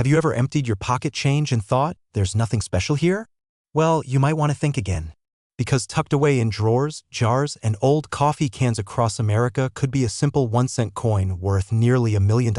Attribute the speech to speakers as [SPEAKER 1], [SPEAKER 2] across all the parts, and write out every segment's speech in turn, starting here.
[SPEAKER 1] Have you ever emptied your pocket change and thought, there's nothing special here? Well, you might want to think again. Because tucked away in drawers, jars, and old coffee cans across America could be a simple 1-cent coin worth nearly $1 million.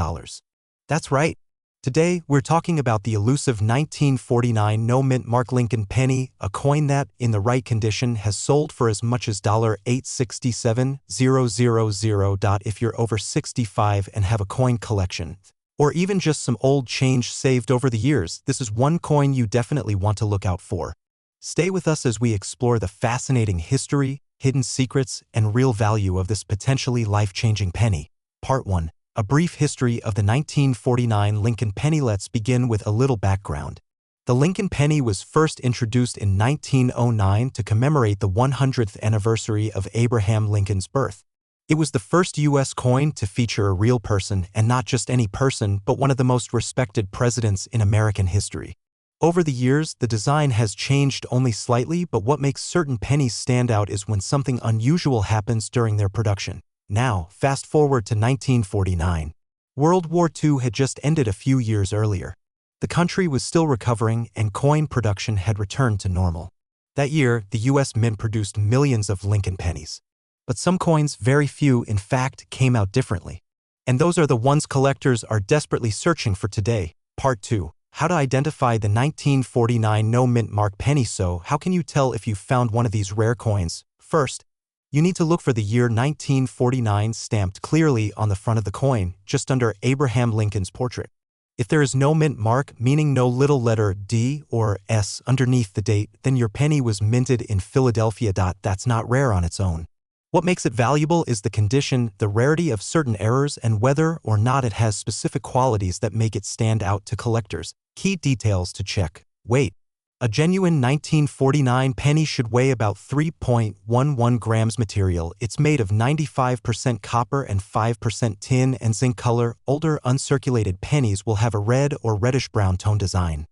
[SPEAKER 1] That's right. Today, we're talking about the elusive 1949 no-mint mark Lincoln penny, a coin that, in the right condition, has sold for as much as $867,000. If you're over 65 and have a coin collection, or even just some old change saved over the years, this is one coin you definitely want to look out for. Stay with us as we explore the fascinating history, hidden secrets, and real value of this potentially life-changing penny. Part 1. A brief history of the 1949 Lincoln penny. Let's begin with a little background. The Lincoln penny was first introduced in 1909 to commemorate the 100th anniversary of Abraham Lincoln's birth. It was the first U.S. coin to feature a real person, and not just any person, but one of the most respected presidents in American history. Over the years, the design has changed only slightly, but what makes certain pennies stand out is when something unusual happens during their production. Now, fast forward to 1949. World War II had just ended a few years earlier. The country was still recovering, and coin production had returned to normal. That year, the U.S. Mint produced millions of Lincoln pennies. But some coins, very few in fact, came out differently. And those are the ones collectors are desperately searching for today. Part 2. How to identify the 1949 no-mint mark penny. So, how can you tell if you've found one of these rare coins? First, you need to look for the year 1949 stamped clearly on the front of the coin, just under Abraham Lincoln's portrait. If there is no mint mark, meaning no little letter D or S underneath the date, then your penny was minted in Philadelphia. That's not rare on its own. What makes it valuable is the condition, the rarity of certain errors, and whether or not it has specific qualities that make it stand out to collectors. Key details to check. Weight. A genuine 1949 penny should weigh about 3.11 grams. Material. It's made of 95% copper and 5% tin and zinc. Color. Older uncirculated pennies will have a red or reddish-brown tone design.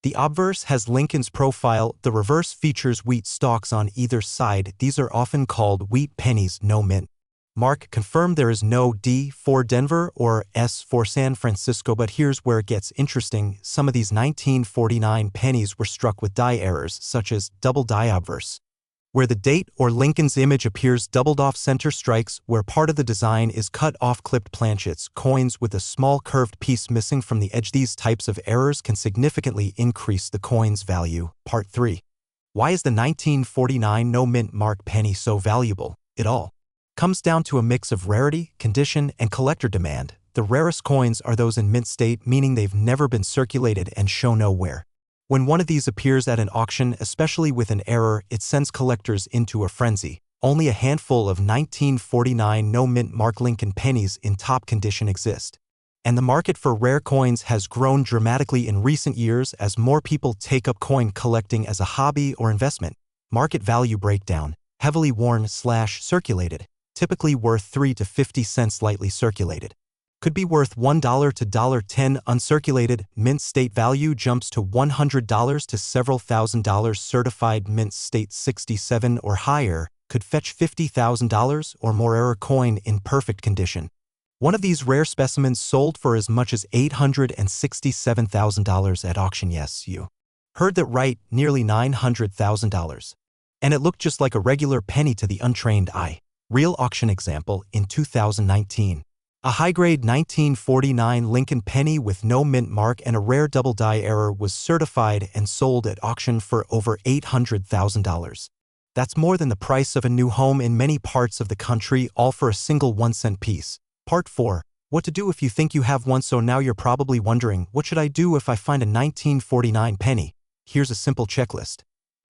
[SPEAKER 1] The obverse has Lincoln's profile. The reverse features wheat stalks on either side. These are often called wheat pennies. No mint mark. Confirmed there is no D for Denver or S for San Francisco. But here's where it gets interesting. Some of these 1949 pennies were struck with die errors, such as double die obverse, where the date or Lincoln's image appears doubled off. Center strikes, where part of the design is cut off. Clipped planchets, coins with a small curved piece missing from the edge. These types of errors can significantly increase the coin's value. Part 3. Why is the 1949 no-mint mark penny so valuable? It all comes down to a mix of rarity, condition, and collector demand. The rarest coins are those in mint state, meaning they've never been circulated and show no wear. When one of these appears at an auction, especially with an error, it sends collectors into a frenzy. Only a handful of 1949 no-mint mark Lincoln pennies in top condition exist. And the market for rare coins has grown dramatically in recent years as more people take up coin collecting as a hobby or investment. Market value breakdown. Heavily worn/circulated. Typically worth 3 to 50 cents. Lightly circulated could be worth $1 to $10. Uncirculated, mint state value jumps to $100 to several $1,000s. Certified mint state 67 or higher could fetch $50,000 or more. Rare coin in perfect condition. One of these rare specimens sold for as much as $867,000 at auction. Yes, you heard that right, nearly $900,000. And it looked just like a regular penny to the untrained eye. Real auction example in 2019. A high-grade 1949 Lincoln penny with no mint mark and a rare double die error was certified and sold at auction for over $800,000. That's more than the price of a new home in many parts of the country, all for a single 1-cent piece. Part 4. What to do if you think you have one. So now you're probably wondering, what should I do if I find a 1949 penny? Here's a simple checklist.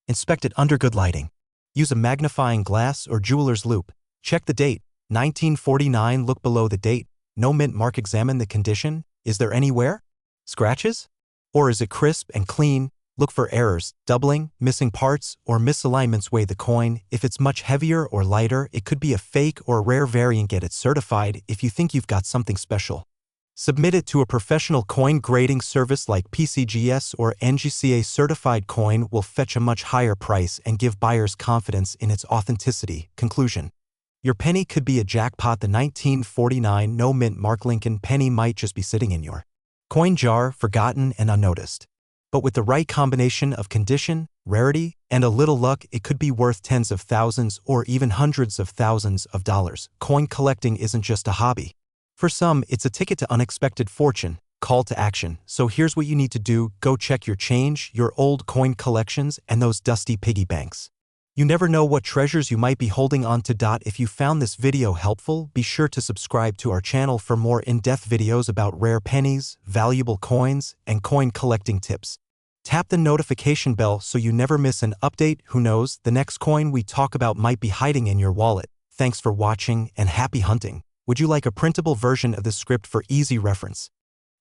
[SPEAKER 1] Inspect it under good lighting. Use a magnifying glass or jeweler's loupe. Check the date. 1949. Look below the date. No mint mark. Examine the condition. Is there any wear? Scratches? Or is it crisp and clean? Look for errors, doubling, missing parts, or misalignments. Weigh the coin. If it's much heavier or lighter, it could be a fake or rare variant. Get it certified if you think you've got something special. Submit it to a professional coin grading service like PCGS or NGCA. Certified coin will fetch a much higher price and give buyers confidence in its authenticity. Conclusion. Your penny could be a jackpot. The 1949 no mint mark Lincoln penny might just be sitting in your Coin jar, forgotten and unnoticed. But with the right combination of condition, rarity, and a little luck, it could be worth tens of thousands or even hundreds of thousands of dollars. Coin collecting isn't just a hobby. For some, it's a ticket to unexpected fortune, call to action. So here's what you need to do: go check your change, your old coin collections, and those dusty piggy banks. You never know what treasures you might be holding on to. If you found this video helpful, be sure to subscribe to our channel for more in-depth videos about rare pennies, valuable coins, and coin collecting tips. Tap the notification bell so you never miss an update. Who knows, the next coin we talk about might be hiding in your wallet. Thanks for watching and happy hunting. Would you like a printable version of this script for easy reference?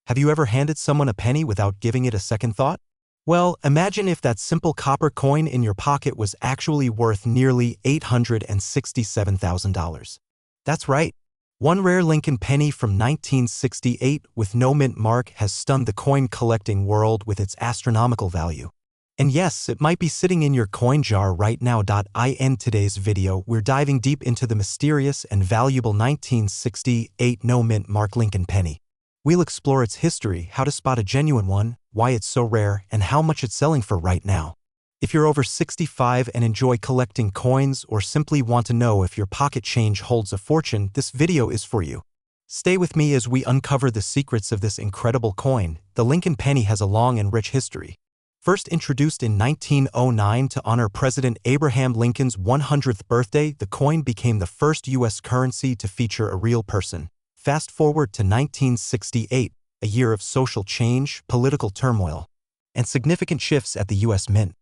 [SPEAKER 1] Have you ever handed someone a penny without giving it a second thought? Well, imagine if that simple copper coin in your pocket was actually worth nearly $867,000. That's right. One rare Lincoln penny from 1968 with no mint mark has stunned the coin collecting world with its astronomical value. And yes, it might be sitting in your coin jar right now. In today's video, we're diving deep into the mysterious and valuable 1968 no mint mark Lincoln penny. We'll explore its history, how to spot a genuine one, why it's so rare, and how much it's selling for right now. If you're over 65 and enjoy collecting coins or simply want to know if your pocket change holds a fortune, this video is for you. Stay with me as we uncover the secrets of this incredible coin. The Lincoln penny has a long and rich history. First introduced in 1909 to honor President Abraham Lincoln's 100th birthday, the coin became the first U.S. currency to feature a real person. Fast forward to 1968, a year of social change, political turmoil, and significant shifts at the U.S. Mint.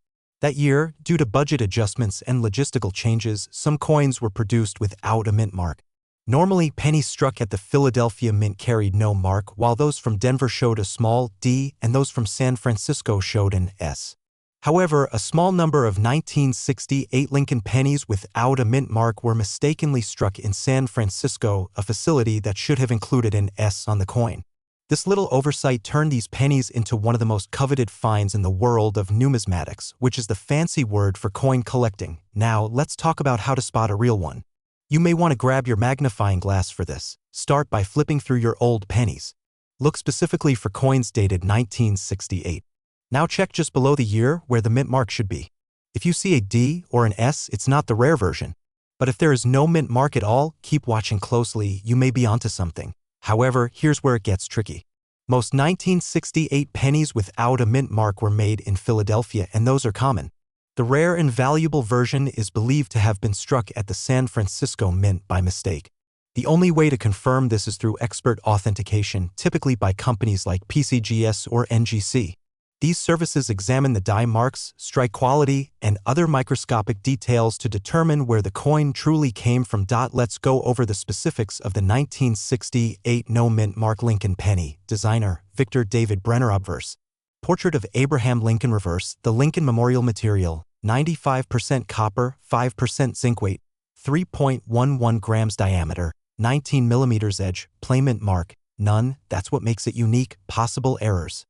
[SPEAKER 1] That year, due to budget adjustments and logistical changes, some coins were produced without a mint mark. Normally, pennies struck at the Philadelphia Mint carried no mark, while those from Denver showed a small D and those from San Francisco showed an S. However, a small number of 1968 Lincoln pennies without a mint mark were mistakenly struck in San Francisco, a facility that should have included an S on the coin. This little oversight turned these pennies into one of the most coveted finds in the world of numismatics, which is the fancy word for coin collecting. Now, let's talk about how to spot a real one. You may want to grab your magnifying glass for this. Start by flipping through your old pennies. Look specifically for coins dated 1968. Now check just below the year where the mint mark should be. If you see a D or an S, it's not the rare version. But if there is no mint mark at all, keep watching closely, you may be onto something. However, here's where it gets tricky. Most 1968 pennies without a mint mark were made in Philadelphia, and those are common. The rare and valuable version is believed to have been struck at the San Francisco Mint by mistake. The only way to confirm this is through expert authentication, typically by companies like PCGS or NGC. These services examine the die marks, strike quality, and other microscopic details to determine where the coin truly came from. Let's go over the specifics of the 1968 no mint mark Lincoln penny. Designer, Victor David Brenner. Obverse. Portrait of Abraham Lincoln. Reverse. The Lincoln Memorial material, 95% copper, 5% zinc. Weight, 3.11 grams. Diameter, 19 millimeters. Edge, plain mint mark, none. That's what makes it unique. Possible errors.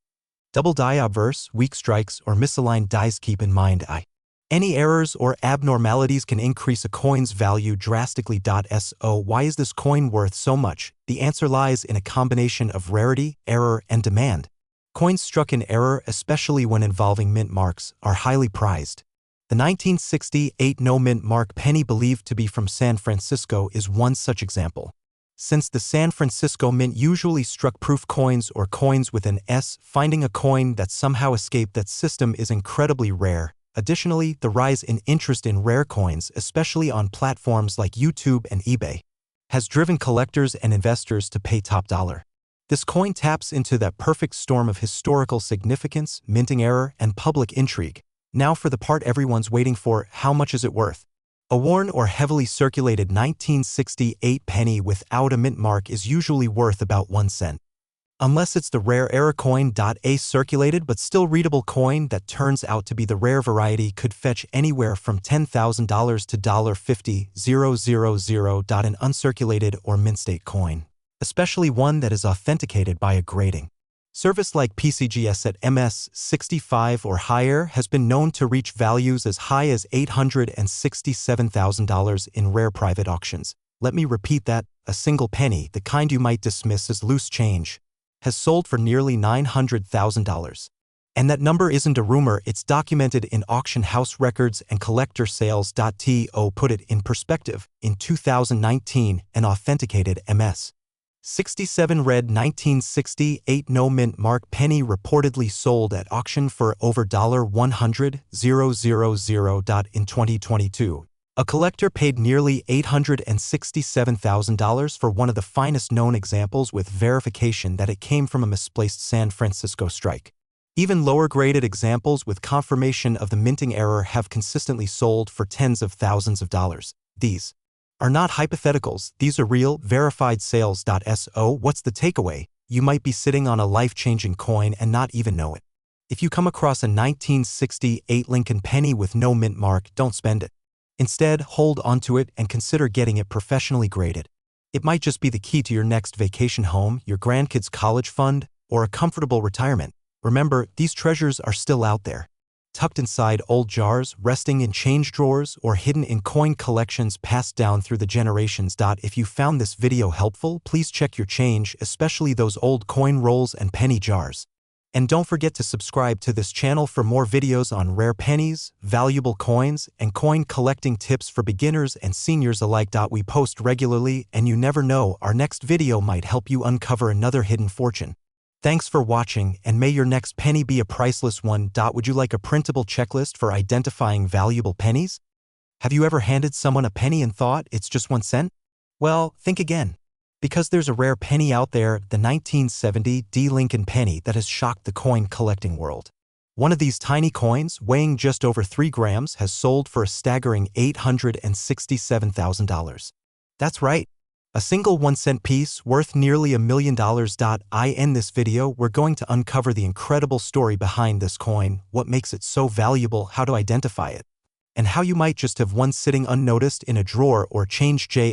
[SPEAKER 1] Double die. Obverse, weak strikes, or misaligned dies. Keep in mind any errors or abnormalities can increase a coin's value drastically. So why is this coin worth so much? The answer lies in a combination of rarity, error, and demand. Coins struck in error, especially when involving mint marks, are highly prized. The 1968 no mint mark penny, believed to be from San Francisco, is one such example. Since the San Francisco Mint usually struck proof coins or coins with an S, finding a coin that somehow escaped that system is incredibly rare. Additionally, the rise in interest in rare coins, especially on platforms like YouTube and eBay, has driven collectors and investors to pay top dollar. This coin taps into that perfect storm of historical significance, minting error, and public intrigue. Now for the part everyone's waiting for: how much is it worth? A worn or heavily circulated 1968 penny without a mint mark is usually worth about 1 cent. Unless it's the rare error coin. A circulated but still readable coin that turns out to be the rare variety could fetch anywhere from $10,000 to $50,000. An uncirculated or mint state coin, especially one that is authenticated by a grading service like PCGS at MS-65 or higher, has been known to reach values as high as $867,000 in rare private auctions. Let me repeat that: a single penny, the kind you might dismiss as loose change, has sold for nearly $900,000. And that number isn't a rumor, it's documented in auction house records and collector sales. To put it in perspective, in 2019, an authenticated Ms. 67 red 1968 no mint mark penny reportedly sold at auction for over $100,000. In 2022. A collector paid nearly $867,000 for one of the finest known examples with verification that it came from a misplaced San Francisco strike. Even lower-graded examples with confirmation of the minting error have consistently sold for tens of thousands of dollars. These are not hypotheticals, these are real, verified sales. So what's the takeaway? You might be sitting on a life-changing coin and not even know it. If you come across a 1968 Lincoln penny with no mint mark, don't spend it. Instead, hold onto it and consider getting it professionally graded. It might just be the key to your next vacation home, your grandkids' college fund, or a comfortable retirement. Remember, these treasures are still out there, tucked inside old jars, resting in change drawers, or hidden in coin collections passed down through the generations. If you found this video helpful, please check your change, especially those old coin rolls and penny jars. And don't forget to subscribe to this channel for more videos on rare pennies, valuable coins, and coin collecting tips for beginners and seniors alike. We post regularly, and you never know, our next video might help you uncover another hidden fortune. Thanks for watching, and may your next penny be a priceless one. Would you like a printable checklist for identifying valuable pennies? Have you ever handed someone a penny and thought it's just 1 cent? Well, think again. Because there's a rare penny out there, the 1970 Lincoln penny, that has shocked the coin collecting world. One of these tiny coins, weighing just over 3 grams, has sold for a staggering $867,000. That's right. A single 1 cent piece worth nearly $1 million. In this video, we're going to uncover the incredible story behind this coin, what makes it so valuable, how to identify it, and how you might just have one sitting unnoticed in a drawer or change jar.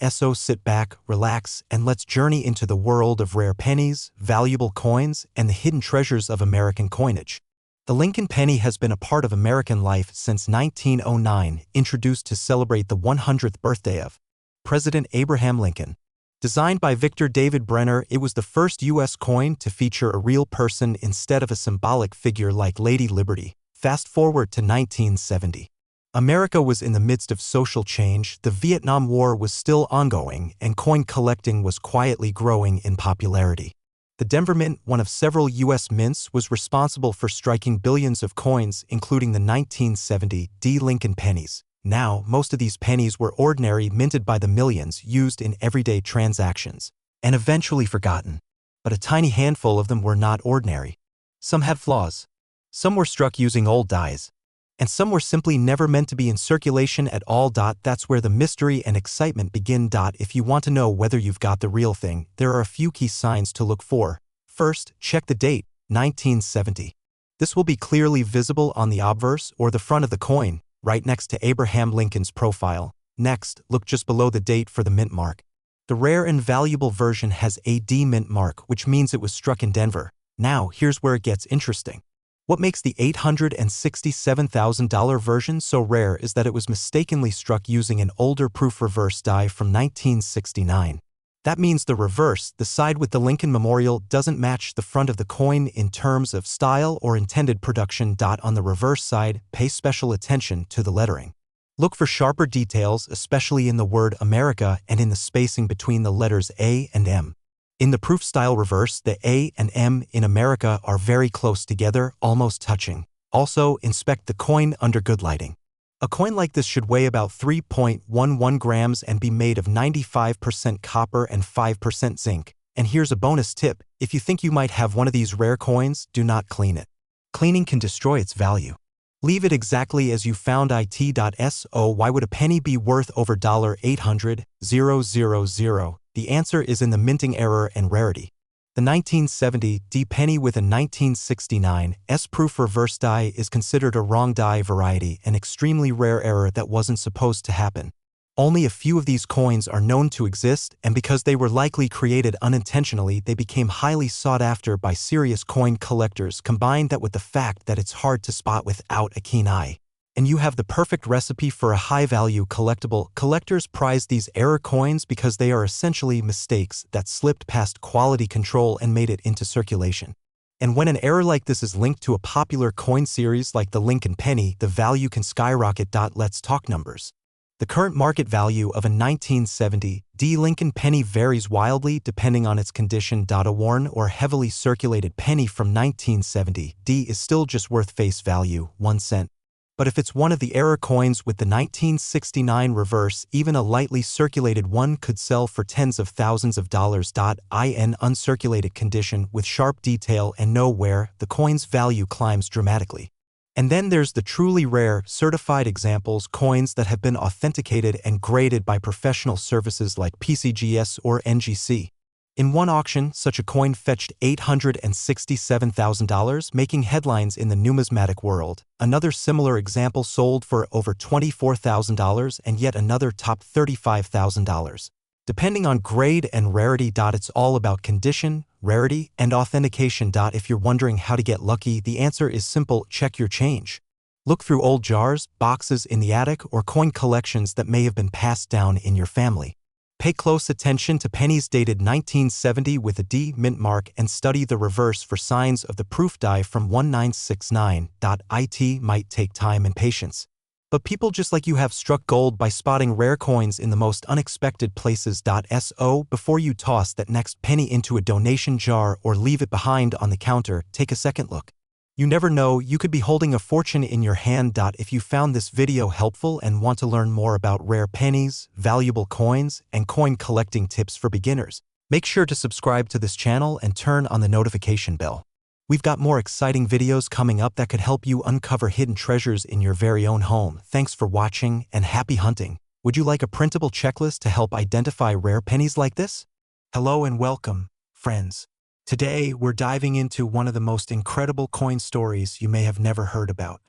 [SPEAKER 1] So sit back, relax, and let's journey into the world of rare pennies, valuable coins, and the hidden treasures of American coinage. The Lincoln penny has been a part of American life since 1909, introduced to celebrate the 100th birthday of President Abraham Lincoln. Designed by Victor David Brenner, it was the first U.S. coin to feature a real person instead of a symbolic figure like Lady Liberty. Fast forward to 1970. America was in the midst of social change, the Vietnam War was still ongoing, and coin collecting was quietly growing in popularity. The Denver Mint, one of several U.S. mints, was responsible for striking billions of coins, including the 1970 Lincoln pennies. Now, most of these pennies were ordinary, minted by the millions, used in everyday transactions, and eventually forgotten. But a tiny handful of them were not ordinary. Some had flaws. Some were struck using old dies. And some were simply never meant to be in circulation at all. That's where the mystery and excitement begin. If you want to know whether you've got the real thing, there are a few key signs to look for. First, check the date, 1970. This will be clearly visible on the obverse or the front of the coin, right next to Abraham Lincoln's profile. Next, look just below the date for the mint mark. The rare and valuable version has a D mint mark, which means it was struck in Denver. Now, here's where it gets interesting. What makes the $867,000 version so rare is that it was mistakenly struck using an older proof reverse die from 1969. That means the reverse, the side with the Lincoln Memorial, doesn't match the front of the coin in terms of style or intended production. On the reverse side, pay special attention to the lettering. Look for sharper details, especially in the word America and in the spacing between the letters A and M. In the proof style reverse, the A and M in America are very close together, almost touching. Also, inspect the coin under good lighting. A coin like this should weigh about 3.11 grams and be made of 95% copper and 5% zinc. And here's a bonus tip: if you think you might have one of these rare coins, do not clean it. Cleaning can destroy its value. Leave it exactly as you found it. So why would a penny be worth over $800,000? The answer is in the minting error and rarity. The 1970 penny with a 1969 proof reverse die is considered a wrong die variety, an extremely rare error that wasn't supposed to happen. Only a few of these coins are known to exist, and because they were likely created unintentionally, they became highly sought after by serious coin collectors. Combine that with the fact that it's hard to spot without a keen eye. And you have the perfect recipe for a high-value collectible. Collectors prize these error coins because they are essentially mistakes that slipped past quality control and made it into circulation. And when an error like this is linked to a popular coin series like the Lincoln Penny, the value can skyrocket. Let's talk numbers. The current market value of a 1970 Lincoln penny varies wildly depending on its condition. A worn or heavily circulated penny from 1970 is still just worth face value, 1 cent. But if it's one of the error coins with the 1969 reverse, even a lightly circulated one could sell for tens of thousands of dollars. In uncirculated condition with sharp detail and no wear, the coin's value climbs dramatically. And then there's the truly rare, certified examples, coins that have been authenticated and graded by professional services like PCGS or NGC. In one auction, such a coin fetched $867,000, making headlines in the numismatic world. Another similar example sold for over $24,000 and yet another topped $35,000. Depending on grade and rarity. It's all about condition, rarity, and authentication. If you're wondering how to get lucky, the answer is simple: check your change. Look through old jars, boxes in the attic, or coin collections that may have been passed down in your family. Pay close attention to pennies dated 1970 with a D mint mark and study the reverse for signs of the proof die from 1969. It might take time and patience, but people just like you have struck gold by spotting rare coins in the most unexpected places. So before you toss that next penny into a donation jar or leave it behind on the counter, take a second look. You never know, you could be holding a fortune in your hand. If you found this video helpful and want to learn more about rare pennies, valuable coins, and coin collecting tips for beginners, make sure to subscribe to this channel and turn on the notification bell. We've got more exciting videos coming up that could help you uncover hidden treasures in your very own home. Thanks for watching and happy hunting. Would you like a printable checklist to help identify rare pennies like this? Hello and welcome, friends. Today, we're diving into one of the most incredible coin stories you may have never heard about.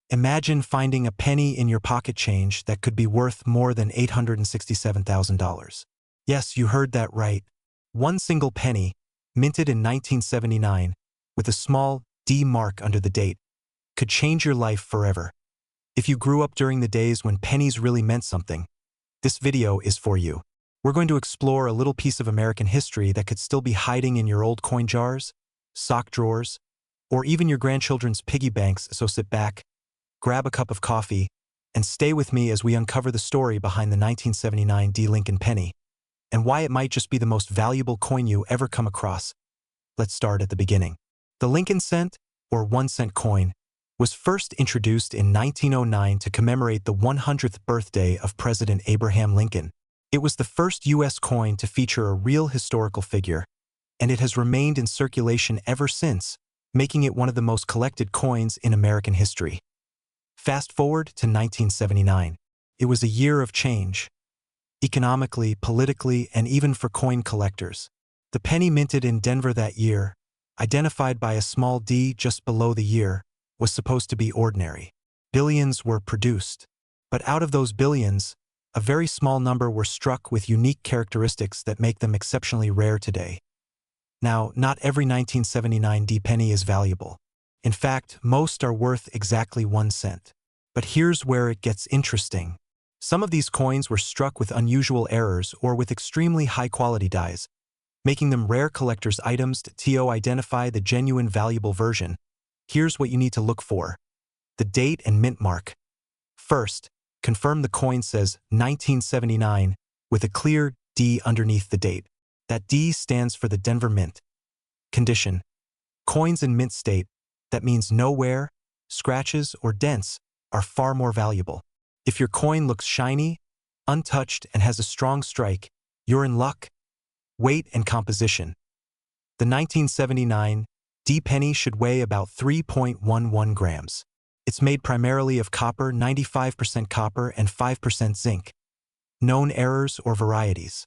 [SPEAKER 1] Imagine finding a penny in your pocket change that could be worth more than $867,000. Yes, you heard that right. One single penny, minted in 1979, with a small D mark under the date, could change your life forever. If you grew up during the days when pennies really meant something, this video is for you. We're going to explore a little piece of American history that could still be hiding in your old coin jars, sock drawers, or even your grandchildren's piggy banks. So sit back, grab a cup of coffee, and stay with me as we uncover the story behind the 1979 Lincoln penny and why it might just be the most valuable coin you ever come across. Let's start at the beginning. The Lincoln cent, or 1 cent coin, was first introduced in 1909 to commemorate the 100th birthday of President Abraham Lincoln. It was the first U.S. coin to feature a real historical figure, and it has remained in circulation ever since, making it one of the most collected coins in American history. Fast forward to 1979. It was a year of change, economically, politically, and even for coin collectors. The penny minted in Denver that year, identified by a small D just below the year, was supposed to be ordinary. Billions were produced, but out of those billions, a very small number were struck with unique characteristics that make them exceptionally rare today. Now, not every 1979 D penny is valuable. In fact, most are worth exactly 1 cent. But here's where it gets interesting. Some of these coins were struck with unusual errors or with extremely high-quality dies, making them rare collector's items. To identify the genuine valuable version, here's what you need to look for: the date and mint mark. First, confirm the coin says 1979 with a clear D underneath the date. That D stands for the Denver Mint. Condition: coins in mint state, that means no wear, scratches, or dents, are far more valuable. If your coin looks shiny, untouched, and has a strong strike, you're in luck. Weight and composition. The 1979 D penny should weigh about 3.11 grams. It's made primarily of copper, 95% copper and 5% zinc. Known errors or varieties.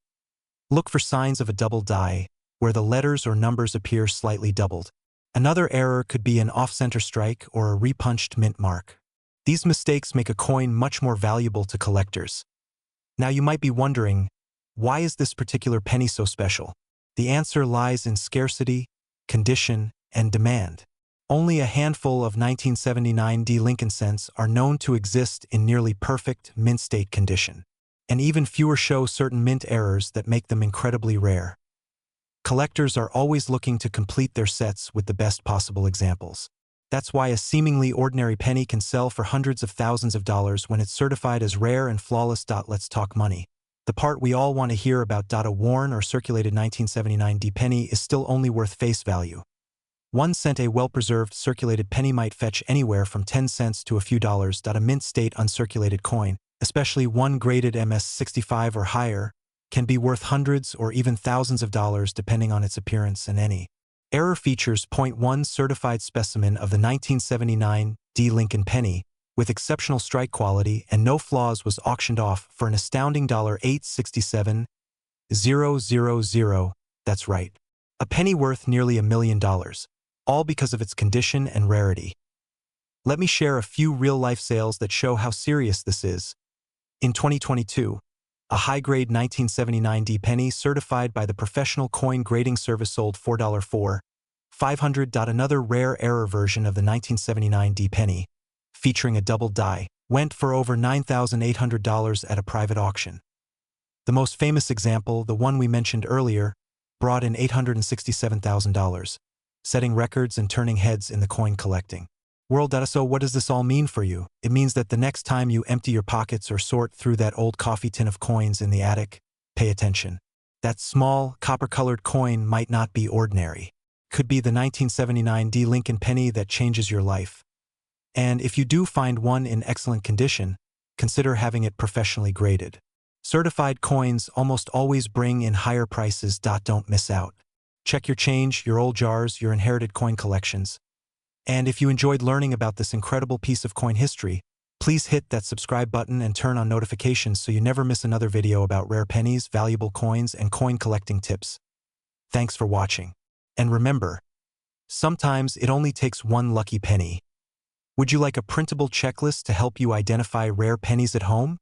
[SPEAKER 1] Look for signs of a double die, where the letters or numbers appear slightly doubled. Another error could be an off-center strike or a repunched mint mark. These mistakes make a coin much more valuable to collectors. Now you might be wondering, why is this particular penny so special? The answer lies in scarcity, condition, and demand. Only a handful of 1979 D Lincoln cents are known to exist in nearly perfect mint state condition, and even fewer show certain mint errors that make them incredibly rare. Collectors are always looking to complete their sets with the best possible examples. That's why a seemingly ordinary penny can sell for hundreds of thousands of dollars when it's certified as rare and flawless. Let's talk money. The part we all want to hear about. A worn or circulated 1979 D penny is still only worth face value. 1 cent. A well-preserved circulated penny might fetch anywhere from 10 cents to a few dollars. A mint state uncirculated coin, especially one graded MS-65 or higher, can be worth hundreds or even thousands of dollars depending on its appearance and any error features. Point 1 certified specimen of the 1979 D Lincoln penny, with exceptional strike quality and no flaws, was auctioned off for an astounding $867,000. That's right. A penny worth nearly $1 million, all because of its condition and rarity. Let me share a few real-life sales that show how serious this is. In 2022, a high-grade 1979 D penny certified by the Professional Coin Grading Service sold $4 500. Another rare error version of the 1979 D penny, featuring a double die, went for over $9,800 at a private auction. The most famous example, the one we mentioned earlier, brought in $867,000, setting records and turning heads in the coin collecting world. So what does this all mean for you? It means that the next time you empty your pockets or sort through that old coffee tin of coins in the attic, pay attention. That small, copper-colored coin might not be ordinary. Could be the 1979 D Lincoln penny that changes your life. And if you do find one in excellent condition, consider having it professionally graded. Certified coins almost always bring in higher prices. Don't miss out. Check your change, your old jars, your inherited coin collections. And if you enjoyed learning about this incredible piece of coin history, please hit that subscribe button and turn on notifications so you never miss another video about rare pennies, valuable coins, and coin collecting tips. Thanks for watching. And remember, sometimes it only takes one lucky penny. Would you like a printable checklist to help you identify rare pennies at home?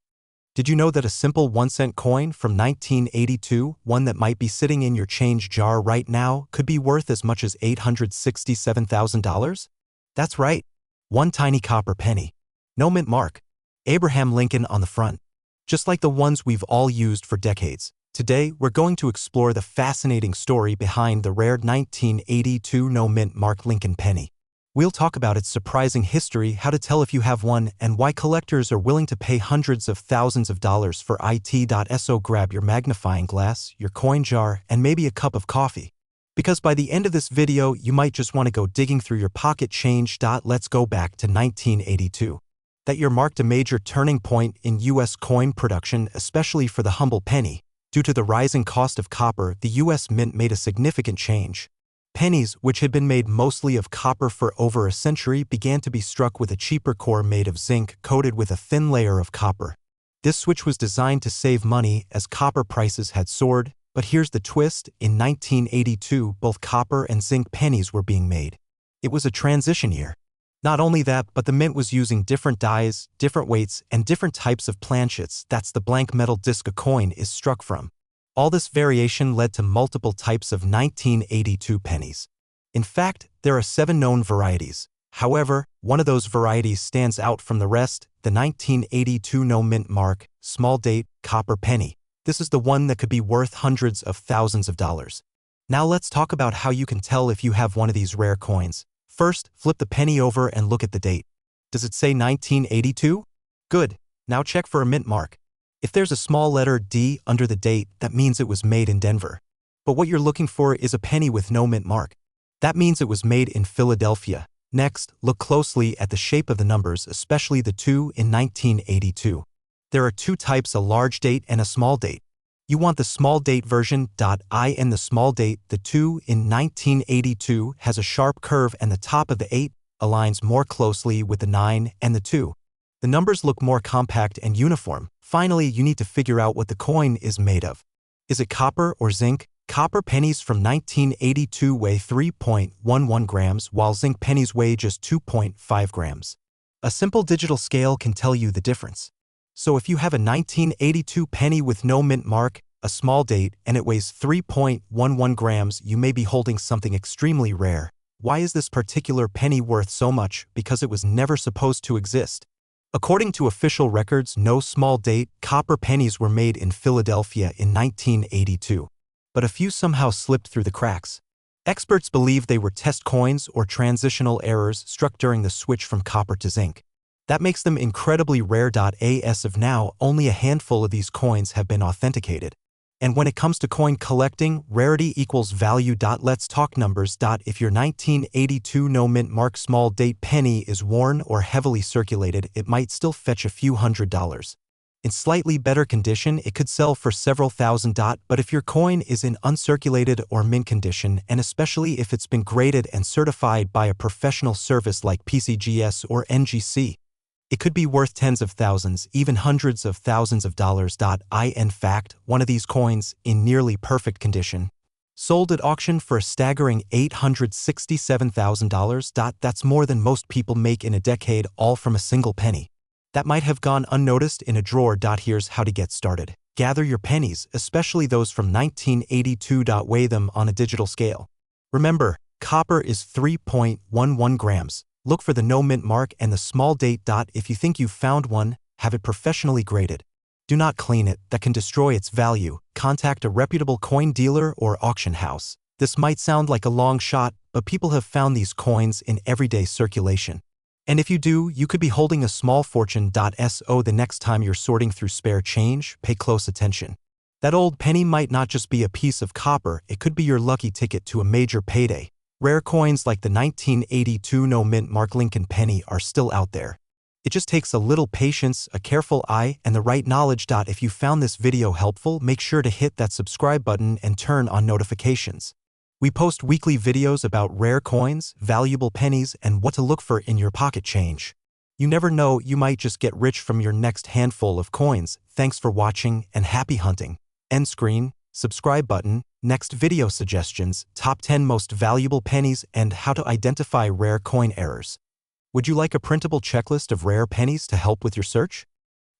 [SPEAKER 1] Did you know that a simple 1-cent coin from 1982, one that might be sitting in your change jar right now, could be worth as much as $867,000? That's right. One tiny copper penny. No mint mark. Abraham Lincoln on the front. Just like the ones we've all used for decades. Today, we're going to explore the fascinating story behind the rare 1982 no mint mark Lincoln penny. We'll talk about its surprising history, how to tell if you have one, and why collectors are willing to pay hundreds of thousands of dollars for it. So grab your magnifying glass, your coin jar, and maybe a cup of coffee. Because by the end of this video, you might just want to go digging through your pocket change. Let's go back to 1982. That year marked a major turning point in U.S. coin production, especially for the humble penny. Due to the rising cost of copper, the U.S. Mint made a significant change. Pennies, which had been made mostly of copper for over a century, began to be struck with a cheaper core made of zinc coated with a thin layer of copper. This switch was designed to save money as copper prices had soared, but here's the twist: in 1982, both copper and zinc pennies were being made. It was a transition year. Not only that, but the mint was using different dies, different weights, and different types of planchets. That's the blank metal disc a coin is struck from. All this variation led to multiple types of 1982 pennies. In fact, there are 7 known varieties. However, one of those varieties stands out from the rest: the 1982 no mint mark, small date, copper penny. This is the one that could be worth hundreds of thousands of dollars. Now let's talk about how you can tell if you have one of these rare coins. First, flip the penny over and look at the date. Does it say 1982? Good. Now check for a mint mark. If there's a small letter D under the date, that means it was made in Denver. But what you're looking for is a penny with no mint mark. That means it was made in Philadelphia. Next, look closely at the shape of the numbers, especially the 2 in 1982. There are 2 types, a large date and a small date. You want the small date version. In the small date, the 2 in 1982 has a sharp curve and the top of the 8 aligns more closely with the 9 and the 2. The numbers look more compact and uniform. Finally, you need to figure out what the coin is made of. Is it copper or zinc? Copper pennies from 1982 weigh 3.11 grams, while zinc pennies weigh just 2.5 grams. A simple digital scale can tell you the difference. So if you have a 1982 penny with no mint mark, a small date, and it weighs 3.11 grams, you may be holding something extremely rare. Why is this particular penny worth so much? Because it was never supposed to exist. According to official records, no small date, copper pennies were made in Philadelphia in 1982. But a few somehow slipped through the cracks. Experts believe they were test coins or transitional errors struck during the switch from copper to zinc. That makes them incredibly rare. As of now, only a handful of these coins have been authenticated. And when it comes to coin collecting, rarity equals value. Let's talk numbers. If your 1982 no mint mark small date penny is worn or heavily circulated, it might still fetch a few $100s. In slightly better condition, it could sell for several thousand. But if your coin is in uncirculated or mint condition, and especially if it's been graded and certified by a professional service like PCGS or NGC, it could be worth tens of thousands, even hundreds of thousands of dollars. In fact, one of these coins, in nearly perfect condition, sold at auction for a staggering $867,000. That's more than most people make in a decade, all from a single penny. That might have gone unnoticed in a drawer. Here's how to get started. Gather your pennies, especially those from 1982. Weigh them on a digital scale. Remember, copper is 3.11 grams. Look for the no mint mark and the small date. If you think you've found one, have it professionally graded. Do not clean it, that can destroy its value. Contact a reputable coin dealer or auction house. This might sound like a long shot, but people have found these coins in everyday circulation. And if you do, you could be holding a small fortune. So the next time you're sorting through spare change, pay close attention. That old penny might not just be a piece of copper, it could be your lucky ticket to a major payday. Rare coins like the 1982 no mint mark Lincoln penny are still out there. It just takes a little patience, a careful eye, and the right knowledge. If you found this video helpful, make sure to hit that subscribe button and turn on notifications. We post weekly videos about rare coins, valuable pennies, and what to look for in your pocket change. You never know, you might just get rich from your next handful of coins. Thanks for watching and happy hunting. End screen, subscribe button, next video suggestions, top 10 most valuable pennies, and how to identify rare coin errors. Would you like a printable checklist of rare pennies to help with your search?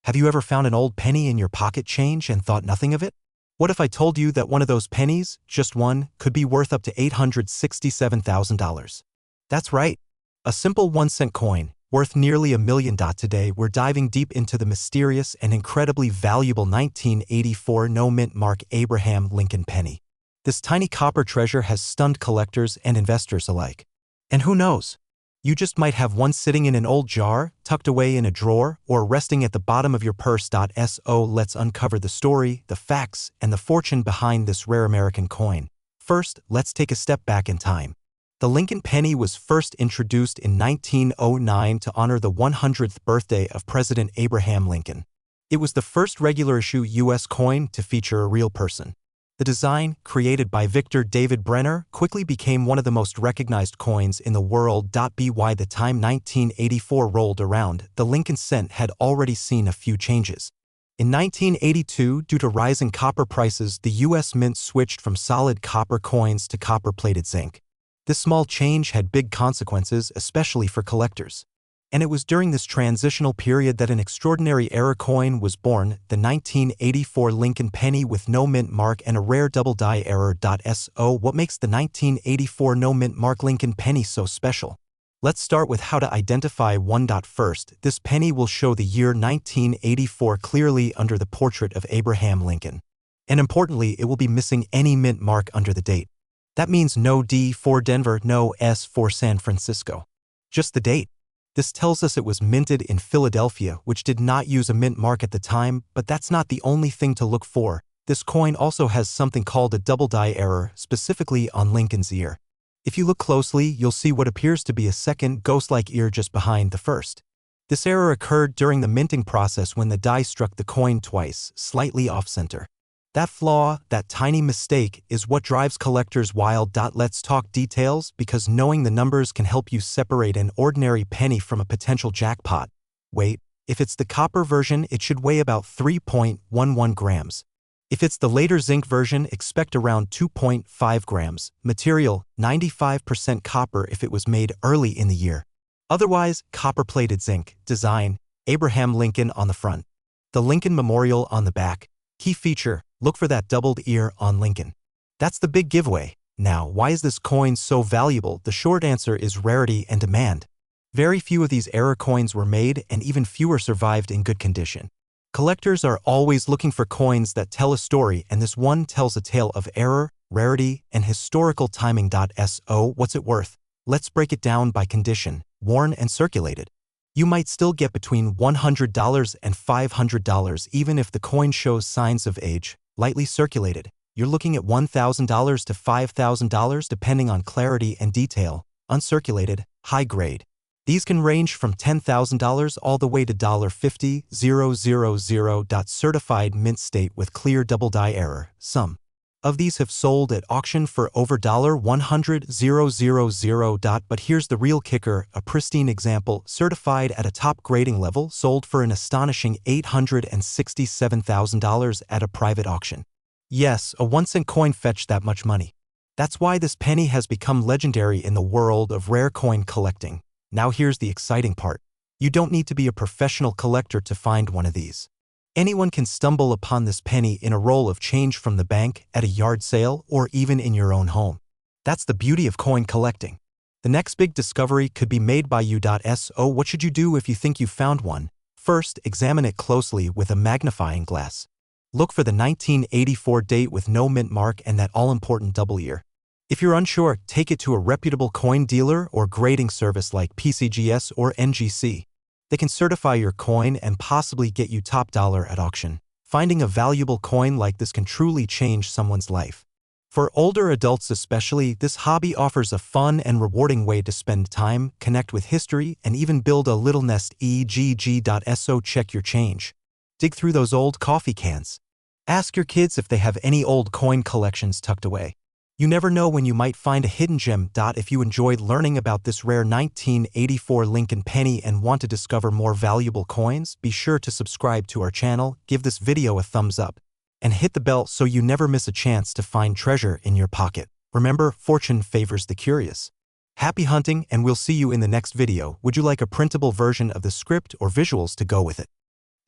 [SPEAKER 1] Have you ever found an old penny in your pocket change and thought nothing of it? What if I told you that one of those pennies, just one, could be worth up to $867,000? That's right. A simple 1-cent coin, worth nearly $1 million. Today, we're diving deep into the mysterious and incredibly valuable 1984 no mint mark Abraham Lincoln penny. This tiny copper treasure has stunned collectors and investors alike. And who knows? You just might have one sitting in an old jar, tucked away in a drawer, or resting at the bottom of your purse. So let's uncover the story, the facts, and the fortune behind this rare American coin. First, let's take a step back in time. The Lincoln penny was first introduced in 1909 to honor the 100th birthday of President Abraham Lincoln. It was the first regular-issue U.S. coin to feature a real person. The design, created by Victor David Brenner, quickly became one of the most recognized coins in the world. By the time 1984 rolled around, the Lincoln cent had already seen a few changes. In 1982, due to rising copper prices, the U.S. Mint switched from solid copper coins to copper-plated zinc. This small change had big consequences, especially for collectors. And it was during this transitional period that an extraordinary error coin was born, the 1984 Lincoln penny with no mint mark and a rare double-die error. So what makes the 1984 no mint mark Lincoln penny so special? Let's start with how to identify one. First, this penny will show the year 1984 clearly under the portrait of Abraham Lincoln. And importantly, it will be missing any mint mark under the date. That means no D for Denver, no S for San Francisco. Just the date. This tells us it was minted in Philadelphia, which did not use a mint mark at the time, but that's not the only thing to look for. This coin also has something called a double-die error, specifically on Lincoln's ear. If you look closely, you'll see what appears to be a second ghost-like ear just behind the first. This error occurred during the minting process when the die struck the coin twice, slightly off-center. That flaw, that tiny mistake, is what drives collectors wild. Let's talk details, because knowing the numbers can help you separate an ordinary penny from a potential jackpot. Weight: if it's the copper version, it should weigh about 3.11 grams. If it's the later zinc version, expect around 2.5 grams. Material: 95% copper if it was made early in the year. Otherwise, copper-plated zinc. Design: Abraham Lincoln on the front. The Lincoln Memorial on the back. Key feature: look for that doubled ear on Lincoln. That's the big giveaway. Now, why is this coin so valuable? The short answer is rarity and demand. Very few of these error coins were made, and even fewer survived in good condition. Collectors are always looking for coins that tell a story, and this one tells a tale of error, rarity, and historical timing. So, what's it worth? Let's break it down by condition: worn and circulated. You might still get between $100 and $500 even if the coin shows signs of age. Lightly circulated, you're looking at $1,000 to $5,000 depending on clarity and detail. Uncirculated, high grade. These can range from $10,000 all the way to $50,000. Certified mint state with clear double die error. Some of these have sold at auction for over $100,000. But here's the real kicker: a pristine example, certified at a top grading level, sold for an astonishing $867,000 at a private auction. Yes, a 1-cent coin fetched that much money. That's why this penny has become legendary in the world of rare coin collecting. Now here's the exciting part. You don't need to be a professional collector to find one of these. Anyone can stumble upon this penny in a roll of change from the bank, at a yard sale, or even in your own home. That's the beauty of coin collecting. The next big discovery could be made by you. So what should you do if you think you found one? First, examine it closely with a magnifying glass. Look for the 1984 date with no mint mark and that all-important double ear. If you're unsure, take it to a reputable coin dealer or grading service like PCGS or NGC. They can certify your coin and possibly get you top dollar at auction. Finding a valuable coin like this can truly change someone's life. For older adults especially, this hobby offers a fun and rewarding way to spend time, connect with history, and even build a little nest. So check your change. Dig through those old coffee cans. Ask your kids if they have any old coin collections tucked away. You never know when you might find a hidden gem. If you enjoyed learning about this rare 1984 Lincoln penny and want to discover more valuable coins, be sure to subscribe to our channel, give this video a thumbs up, and hit the bell so you never miss a chance to find treasure in your pocket. Remember, fortune favors the curious. Happy hunting, and we'll see you in the next video. Would you like a printable version of the script or visuals to go with it?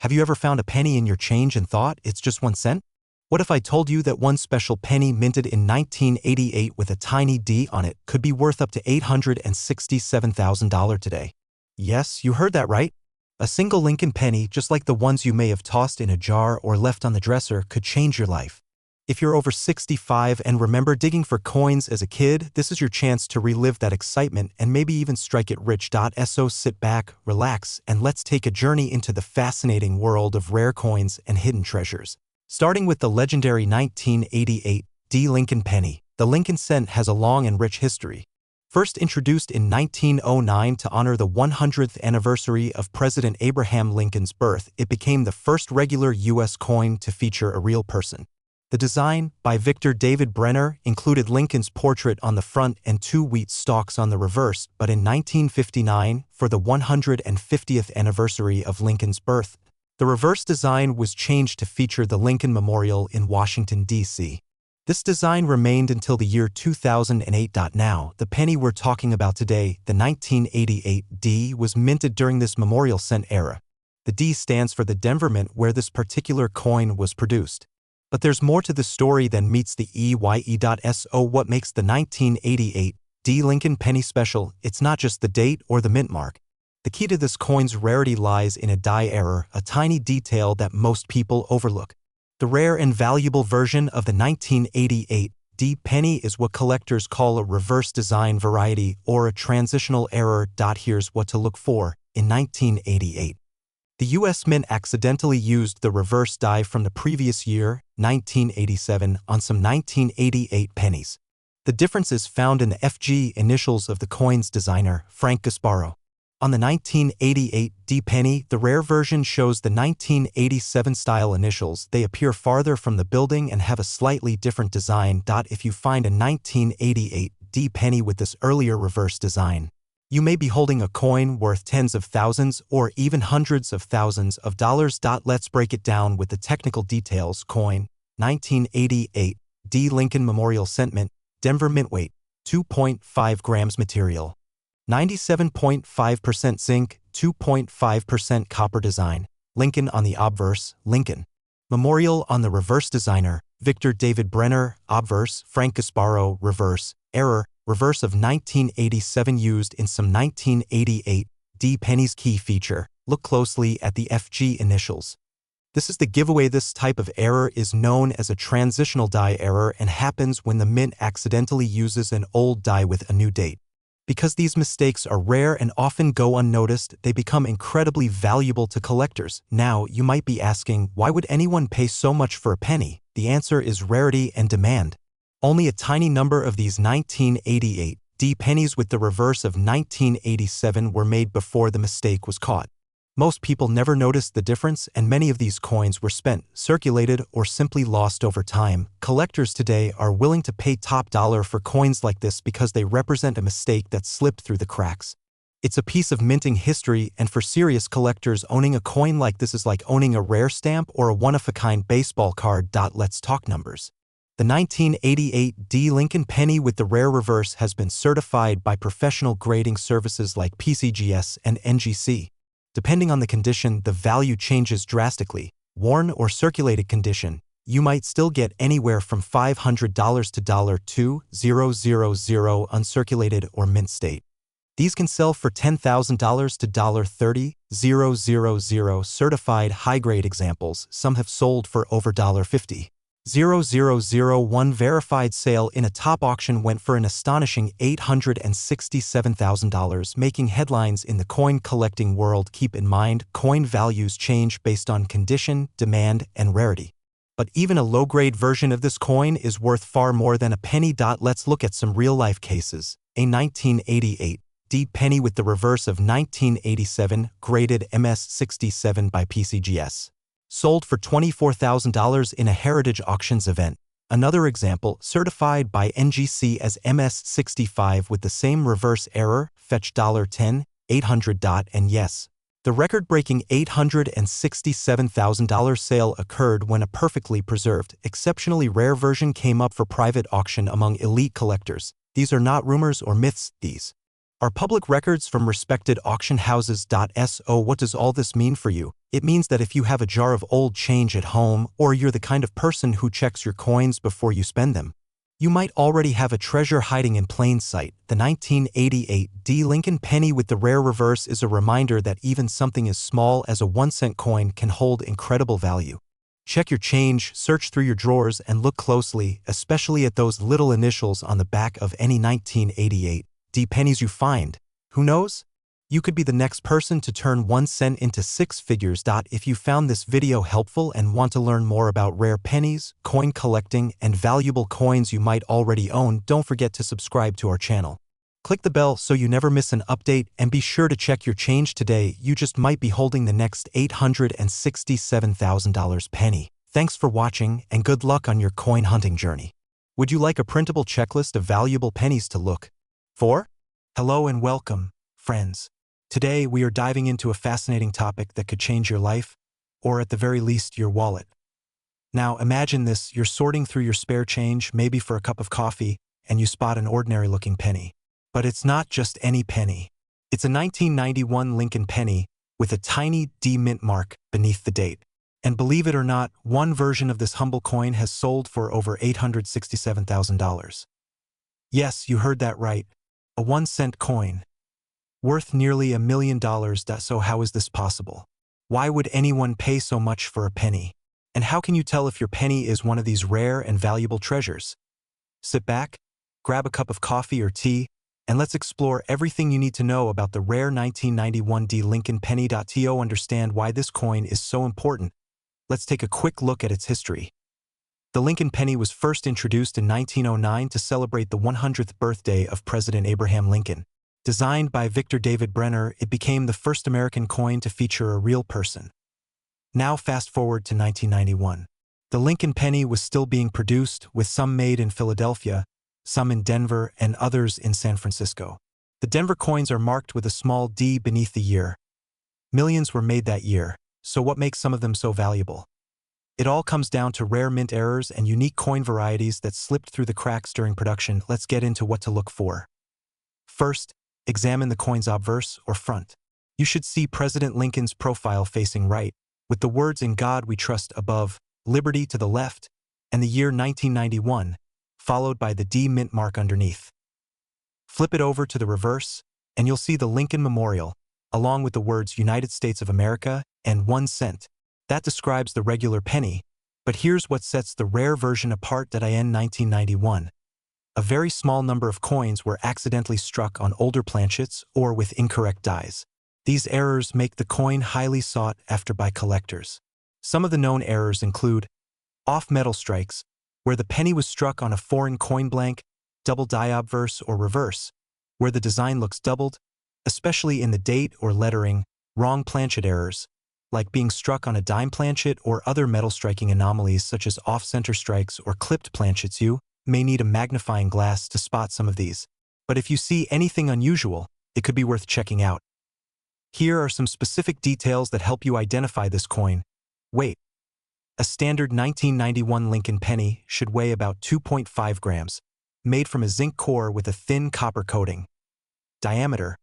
[SPEAKER 1] Have you ever found a penny in your change and thought it's just 1 cent? What if I told you that one special penny minted in 1988 with a tiny D on it could be worth up to $867,000 today? Yes, you heard that right. A single Lincoln penny, just like the ones you may have tossed in a jar or left on the dresser, could change your life. If you're over 65 and remember digging for coins as a kid, this is your chance to relive that excitement and maybe even strike it rich. So sit back, relax, and let's take a journey into the fascinating world of rare coins and hidden treasures. Starting with the legendary 1988 D. Lincoln penny, the Lincoln cent has a long and rich history. First introduced in 1909 to honor the 100th anniversary of President Abraham Lincoln's birth, it became the first regular U.S. coin to feature a real person. The design, by Victor David Brenner, included Lincoln's portrait on the front and 2 wheat stalks on the reverse, but in 1959, for the 150th anniversary of Lincoln's birth, the reverse design was changed to feature the Lincoln Memorial in Washington, D.C. This design remained until the year 2008. Now, the penny we're talking about today, the 1988 D, was minted during this memorial cent era. The D stands for the Denver Mint, where this particular coin was produced. But there's more to the story than meets the EYE. So what makes the 1988 D Lincoln penny special? It's not just the date or the mint mark. The key to this coin's rarity lies in a die error, a tiny detail that most people overlook. The rare and valuable version of the 1988 D penny is what collectors call a reverse design variety or a transitional error. Here's what to look for. In 1988, the U.S. Mint accidentally used the reverse die from the previous year, 1987, on some 1988 pennies. The difference is found in the FG initials of the coin's designer, Frank Gasparo. On the 1988 D penny, the rare version shows the 1987 style initials. They appear farther from the building and have a slightly different design. If you find a 1988 D penny with this earlier reverse design, you may be holding a coin worth tens of thousands or even hundreds of thousands of dollars. Let's break it down with the technical details. Coin, 1988 D Lincoln Memorial Cent Mint, Denver Mint weight, 2.5 grams material. 97.5% zinc, 2.5% copper design. Lincoln on the obverse, Lincoln Memorial on the reverse designer, Victor David Brenner, obverse, Frank Gasparo, reverse, error, reverse of 1987 used in some 1988 D Pennies key feature. Look closely at the FG initials. This is the giveaway. This type of error is known as a transitional die error and happens when the mint accidentally uses an old die with a new date. Because these mistakes are rare and often go unnoticed, they become incredibly valuable to collectors. Now, you might be asking, why would anyone pay so much for a penny? The answer is rarity and demand. Only a tiny number of these 1988 D pennies with the reverse of 1987 were made before the mistake was caught. Most people never noticed the difference, and many of these coins were spent, circulated, or simply lost over time. Collectors today are willing to pay top dollar for coins like this because they represent a mistake that slipped through the cracks. It's a piece of minting history, and for serious collectors, owning a coin like this is like owning a rare stamp or a one-of-a-kind baseball card. Let's talk numbers. The 1988 D Lincoln penny with the rare reverse has been certified by professional grading services like PCGS and NGC. Depending on the condition, the value changes drastically. Worn or circulated condition, you might still get anywhere from $500 to $2,000 uncirculated or mint state. These can sell for $10,000 to $30,000 certified high-grade examples. Some have sold for over $50,000. One verified sale in a top auction went for an astonishing $867,000, making headlines in the coin collecting world. Keep in mind, coin values change based on condition, demand, and rarity. But even a low-grade version of this coin is worth far more than a penny. Let's look at some real-life cases. A 1988 D penny with the reverse of 1987, graded MS67 by PCGS. Sold for $24,000 in a Heritage Auctions event. Another example, certified by NGC as MS65 with the same reverse error, fetch $10,800. And yes, the record-breaking $867,000 sale occurred when a perfectly preserved, exceptionally rare version came up for private auction among elite collectors. These are not rumors or myths, these are public records from respected auction houses. So what does all this mean for you? It means that if you have a jar of old change at home, or you're the kind of person who checks your coins before you spend them, you might already have a treasure hiding in plain sight. The 1988 D Lincoln penny with the rare reverse is a reminder that even something as small as a 1-cent coin can hold incredible value. Check your change, search through your drawers, and look closely, especially at those little initials on the back of any 1988 D pennies you find. Who knows? You could be the next person to turn 1 cent into 6 figures. If you found this video helpful and want to learn more about rare pennies, coin collecting, and valuable coins you might already own, don't forget to subscribe to our channel. Click the bell so you never miss an update, and be sure to check your change today. You just might be holding the next $867,000 penny. Thanks for watching, and good luck on your coin hunting journey. Would you like a printable checklist of valuable pennies to look for? Hello and welcome, friends. Today we are diving into a fascinating topic that could change your life, or at the very least your wallet. Now imagine this: you're sorting through your spare change, maybe for a cup of coffee, and you spot an ordinary-looking penny. But it's not just any penny. It's a 1991 Lincoln penny with a tiny D mint mark beneath the date. And believe it or not, one version of this humble coin has sold for over $867,000. Yes, you heard that right. A 1-cent coin, worth nearly $1 million. So how is this possible? Why would anyone pay so much for a penny? And how can you tell if your penny is one of these rare and valuable treasures? Sit back, grab a cup of coffee or tea, and let's explore everything you need to know about the rare 1991 D Lincoln penny. To understand why this coin is so important, let's take a quick look at its history. The Lincoln penny was first introduced in 1909 to celebrate the 100th birthday of President Abraham Lincoln. Designed by Victor David Brenner, it became the first American coin to feature a real person. Now fast forward to 1991. The Lincoln penny was still being produced, with some made in Philadelphia, some in Denver, and others in San Francisco. The Denver coins are marked with a small D beneath the year. Millions were made that year, so what makes some of them so valuable? It all comes down to rare mint errors and unique coin varieties that slipped through the cracks during production. Let's get into what to look for. First, examine the coin's obverse, or front. You should see President Lincoln's profile facing right, with the words "In God We Trust" above, liberty to the left, and the year 1991, followed by the D mint mark underneath. Flip it over to the reverse, and you'll see the Lincoln Memorial, along with the words United States of America and 1 cent. That describes the regular penny, but here's what sets the rare version apart. In 1991, a very small number of coins were accidentally struck on older planchets or with incorrect dies. These errors make the coin highly sought after by collectors. Some of the known errors include off-metal strikes, where the penny was struck on a foreign coin blank, double die obverse or reverse, where the design looks doubled, especially in the date or lettering, wrong planchet errors, like being struck on a dime planchet or other metal striking anomalies such as off-center strikes or clipped planchets. You may need a magnifying glass to spot some of these, but if you see anything unusual, it could be worth checking out. Here are some specific details that help you identify this coin. Weight. A standard 1991 Lincoln penny should weigh about 2.5 grams, made from a zinc core with a thin copper coating. Diameter.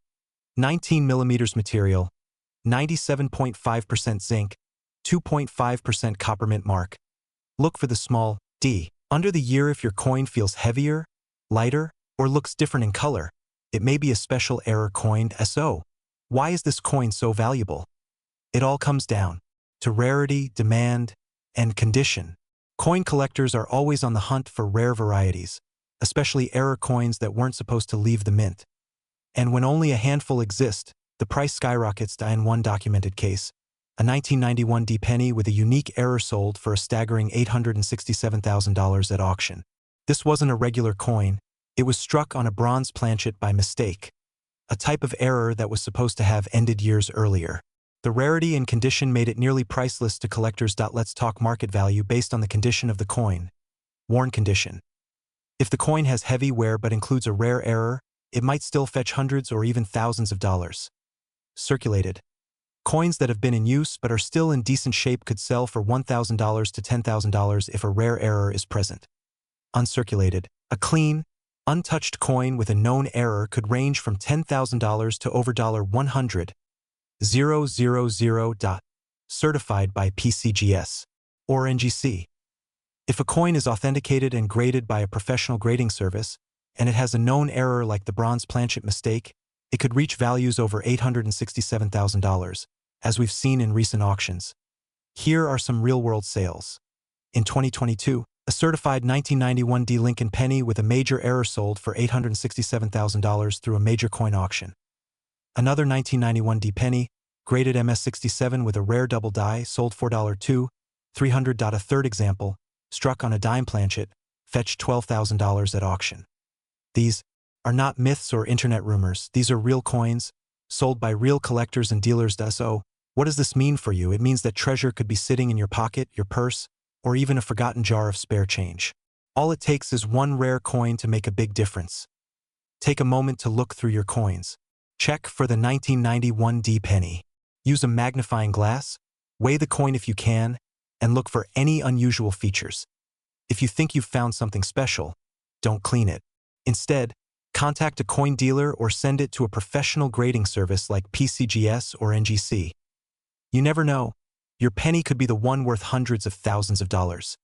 [SPEAKER 1] 19 millimeters material, 97.5% zinc, 2.5% copper mint mark. Look for the small d under the year. If your coin feels heavier, lighter, or looks different in color, it may be a special error coined SO. Why is this coin so valuable? It all comes down to rarity, demand, and condition. Coin collectors are always on the hunt for rare varieties, especially error coins that weren't supposed to leave the mint. And when only a handful exist, the price skyrockets. In one documented case, a 1991 D penny with a unique error sold for a staggering $867,000 at auction. This wasn't a regular coin, it was struck on a bronze planchet by mistake, a type of error that was supposed to have ended years earlier. The rarity and condition made it nearly priceless to collectors. Let's talk market value based on the condition of the coin. Worn condition. If the coin has heavy wear but includes a rare error, it might still fetch hundreds or even thousands of dollars. Circulated. Coins that have been in use but are still in decent shape could sell for $1,000 to $10,000 if a rare error is present. Uncirculated. A clean, untouched coin with a known error could range from $10,000 to over $100,000. Certified by PCGS or NGC. If a coin is authenticated and graded by a professional grading service, and it has a known error like the bronze planchet mistake, it could reach values over $867,000, as we've seen in recent auctions. Here are some real-world sales. In 2022, a certified 1991 D Lincoln penny with a major error sold for $867,000 through a major coin auction. Another 1991 D penny, graded MS67 with a rare double die, sold for $300. A third example, struck on a dime planchet, fetched $12,000 at auction. These are not myths or internet rumors. These are real coins, sold by real collectors and dealers. So, what does this mean for you? It means that treasure could be sitting in your pocket, your purse, or even a forgotten jar of spare change. All it takes is one rare coin to make a big difference. Take a moment to look through your coins. Check for the 1991 D penny. Use a magnifying glass, weigh the coin if you can, and look for any unusual features. If you think you've found something special, don't clean it. Instead, contact a coin dealer or send it to a professional grading service like PCGS or NGC. You never know, your penny could be the one worth hundreds of thousands of dollars.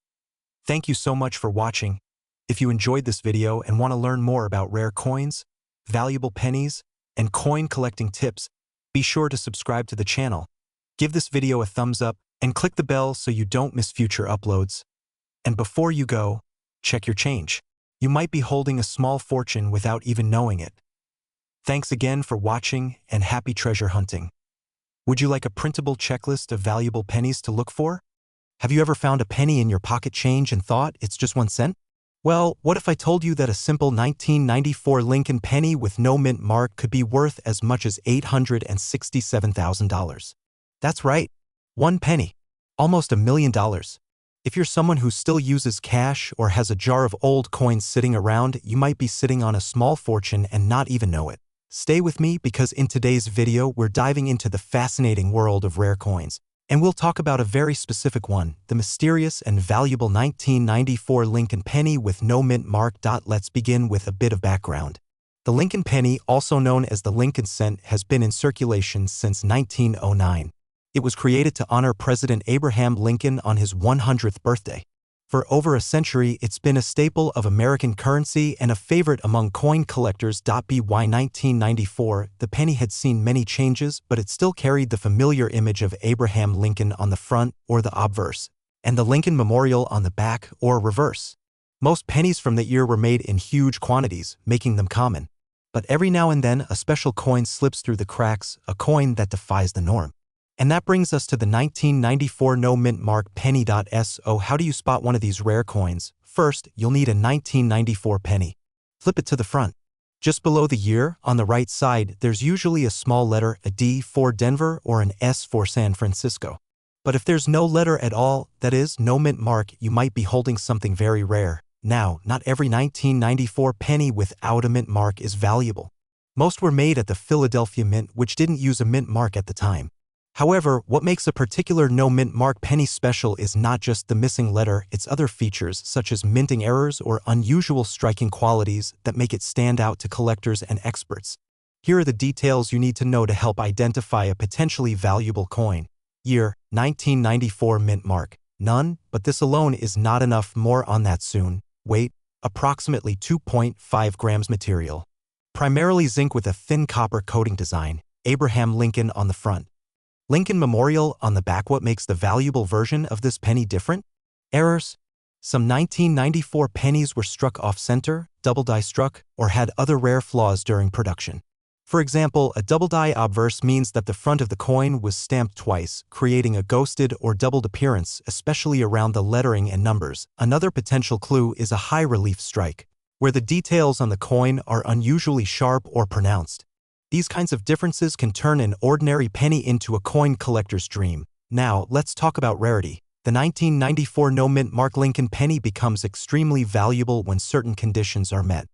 [SPEAKER 1] Thank you so much for watching. If you enjoyed this video and want to learn more about rare coins, valuable pennies, and coin collecting tips, be sure to subscribe to the channel. Give this video a thumbs up and click the bell so you don't miss future uploads. And before you go, check your change. You might be holding a small fortune without even knowing it. Thanks again for watching and happy treasure hunting. Would you like a printable checklist of valuable pennies to look for? Have you ever found a penny in your pocket change and thought it's just 1 cent? Well, what if I told you that a simple 1994 Lincoln penny with no mint mark could be worth as much as $867,000? That's right, 1 penny, almost $1 million. If you're someone who still uses cash or has a jar of old coins sitting around, you might be sitting on a small fortune and not even know it. Stay with me because in today's video, we're diving into the fascinating world of rare coins, and we'll talk about a very specific one, the mysterious and valuable 1994 Lincoln penny with no mint mark. Let's begin with a bit of background. The Lincoln penny, also known as the Lincoln cent, has been in circulation since 1909. It was created to honor President Abraham Lincoln on his 100th birthday. For over a century, it's been a staple of American currency and a favorite among coin collectors. By 1994, the penny had seen many changes, but it still carried the familiar image of Abraham Lincoln on the front, or the obverse, and the Lincoln Memorial on the back, or reverse. Most pennies from the year were made in huge quantities, making them common. But every now and then, a special coin slips through the cracks, a coin that defies the norm. And that brings us to the 1994 no mint mark penny. So how do you spot one of these rare coins? First, you'll need a 1994 penny. Flip it to the front. Just below the year, on the right side, there's usually a small letter, a D for Denver or an S for San Francisco. But if there's no letter at all, that is, no mint mark, you might be holding something very rare. Now, not every 1994 penny without a mint mark is valuable. Most were made at the Philadelphia Mint, which didn't use a mint mark at the time. However, what makes a particular no mint mark penny special is not just the missing letter, it's other features such as minting errors or unusual striking qualities that make it stand out to collectors and experts. Here are the details you need to know to help identify a potentially valuable coin. Year, 1994 mint mark. None, but this alone is not enough. More on that soon. Weight, approximately 2.5 grams. Material, primarily zinc with a thin copper coating. Design, Abraham Lincoln on the front, Lincoln Memorial on the back. What makes the valuable version of this penny different? Errors. Some 1994 pennies were struck off-center, double die struck, or had other rare flaws during production. For example, a double die obverse means that the front of the coin was stamped twice, creating a ghosted or doubled appearance, especially around the lettering and numbers. Another potential clue is a high relief strike, where the details on the coin are unusually sharp or pronounced. These kinds of differences can turn an ordinary penny into a coin collector's dream. Now, let's talk about rarity. The 1994 no mint mark Lincoln penny becomes extremely valuable when certain conditions are met.